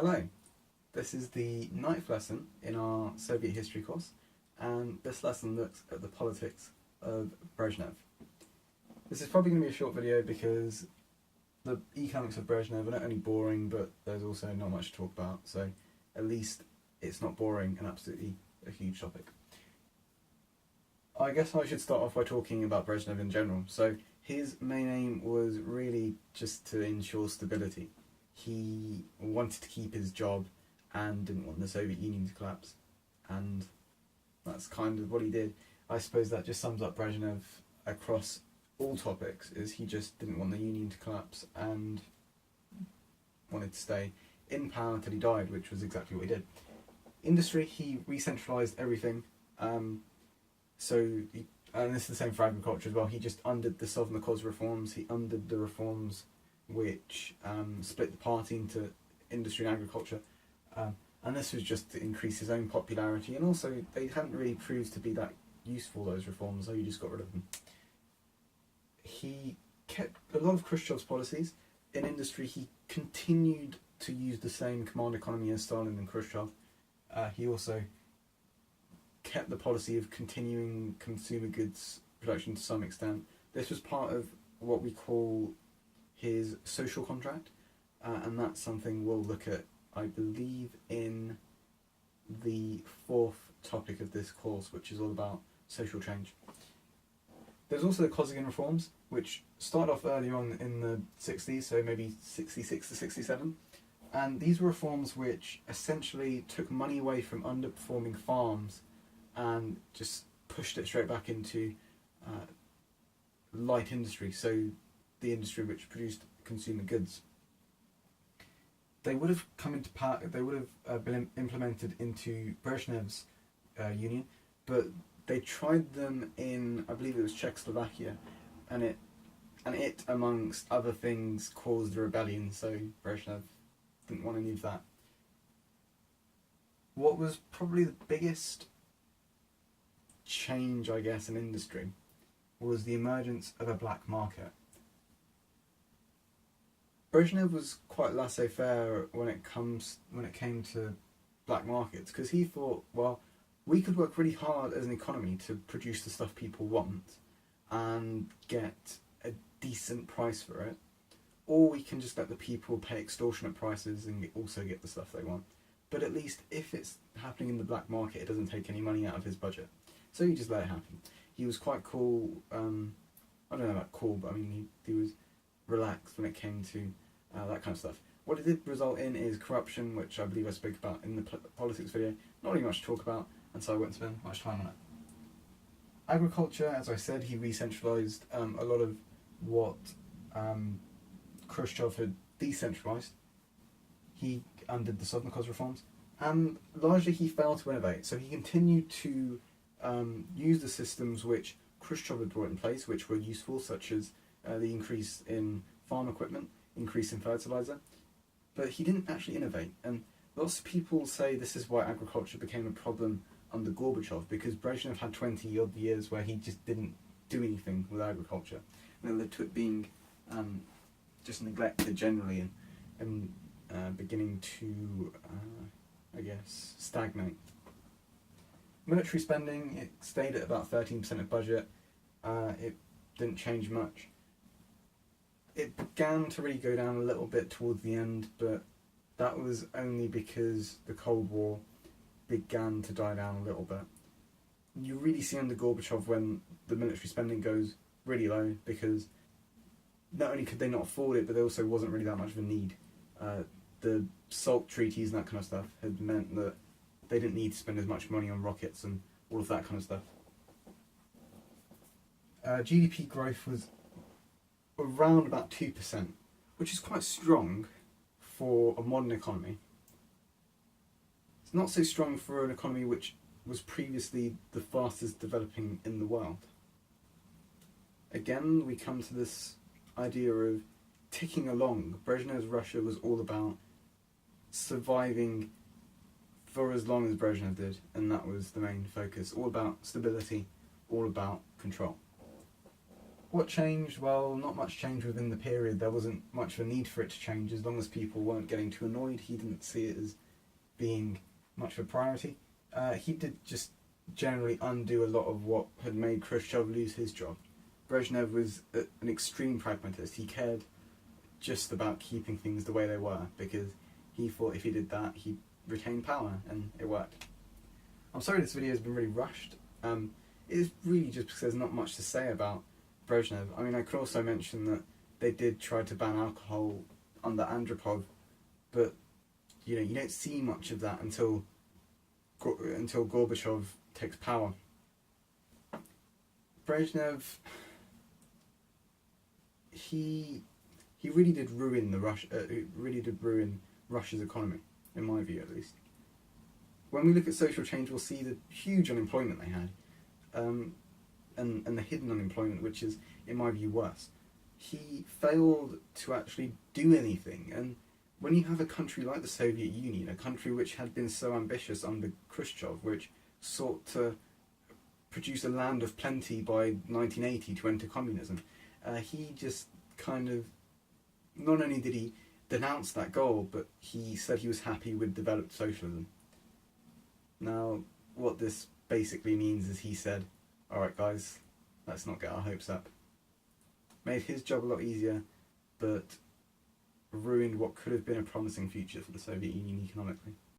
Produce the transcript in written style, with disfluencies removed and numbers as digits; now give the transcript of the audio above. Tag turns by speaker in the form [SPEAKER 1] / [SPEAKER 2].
[SPEAKER 1] Hello, this is the 9th lesson in our Soviet history course, and this lesson looks at the politics of Brezhnev. This is probably going to be a short video because the economics of Brezhnev are not only boring, but there's also not much to talk about, so at least it's not boring and absolutely a huge topic. I guess I should start off by talking about Brezhnev in general. So his main aim was really just to ensure stability. He wanted to keep his job and didn't want the Soviet Union to collapse, and that's kind of what he did. I suppose that just sums up Brezhnev across all topics, is he just didn't want the Union to collapse and wanted to stay in power until he died, which was exactly what he did. Industry, he re-centralised everything, and this is the same for agriculture as well. He just undid the Sovnarkoz reforms, he undid the reforms which split the party into industry and agriculture, and this was just to increase his own popularity, and also they hadn't really proved to be that useful, those reforms, so he just got rid of them. He kept a lot of Khrushchev's policies. In industry, he continued to use the same command economy as Stalin and Khrushchev. He also kept the policy of continuing consumer goods production to some extent. This was part of what we call his social contract, and that's something we'll look at, I believe, in the 4th topic of this course, which is all about social change. There's also the Kosygin reforms, which started off earlier on in the 60s, so maybe 66 to 67, and these were reforms which essentially took money away from underperforming farms and just pushed it straight back into light industry, so the industry which produced consumer goods. They would have come into power, they would have been implemented into Brezhnev's union, but they tried them in, I believe it was Czechoslovakia, and it amongst other things caused a rebellion, so Brezhnev didn't want any of that. What was probably the biggest change, I guess, in industry was the emergence of a black market. Brezhnev was quite laissez-faire when it came to black markets, because he thought, well, we could work really hard as an economy to produce the stuff people want and get a decent price for it, or we can just let the people pay extortionate prices and also get the stuff they want. But at least if it's happening in the black market, it doesn't take any money out of his budget. So he just let it happen. He was quite cool, I don't know about cool, but I mean he was relaxed when it came to that kind of stuff. What it did result in is corruption, which I believe I spoke about in the politics video. Not really much to talk about, and so I won't spend much time on it. Agriculture, as I said, he re-centralised a lot of what Khrushchev had decentralised. He undid the Sovnarkoz reforms, and largely he failed to innovate. So he continued to use the systems which Khrushchev had brought in place, which were useful, such as the increase in farm equipment, increase in fertiliser, but he didn't actually innovate. And lots of people say this is why agriculture became a problem under Gorbachev, because Brezhnev had 20 odd years where he just didn't do anything with agriculture, and it led to it being just neglected generally and beginning to, I guess, stagnate. Military spending, it stayed at about 13% of budget. It didn't change much. It began to really go down a little bit towards the end, but that was only because the Cold War began to die down a little bit. You really see under Gorbachev when the military spending goes really low, because not only could they not afford it, but there also wasn't really that much of a need. The SALT treaties and that kind of stuff had meant that they didn't need to spend as much money on rockets and all of that kind of stuff. GDP growth was around about 2%, which is quite strong for a modern economy. It's not so strong for an economy which was previously the fastest developing in the world. Again, we come to this idea of ticking along. Brezhnev's Russia was all about surviving for as long as Brezhnev did, and that was the main focus. All about stability, all about control. What changed? Well, not much change within the period. There wasn't much of a need for it to change. As long as people weren't getting too annoyed, he didn't see it as being much of a priority. He did just generally undo a lot of what had made Khrushchev lose his job. Brezhnev was an extreme pragmatist. He cared just about keeping things the way they were, because he thought if he did that, he'd retain power, and it worked. I'm sorry this video has been really rushed. It is really just because there's not much to say about Brezhnev. I mean, I could also mention that they did try to ban alcohol under Andropov, but you don't see much of that until Gorbachev takes power. Brezhnev, he really did ruin Russia's economy, in my view at least. When we look at social change, we'll see the huge unemployment they had, and the hidden unemployment, which is, in my view, worse. He failed to actually do anything, and when you have a country like the Soviet Union, a country which had been so ambitious under Khrushchev, which sought to produce a land of plenty by 1980 to enter communism, he just kind of, not only did he denounce that goal, but he said he was happy with developed socialism. Now, what this basically means is he said, alright guys, let's not get our hopes up. Made his job a lot easier, but ruined what could have been a promising future for the Soviet Union economically.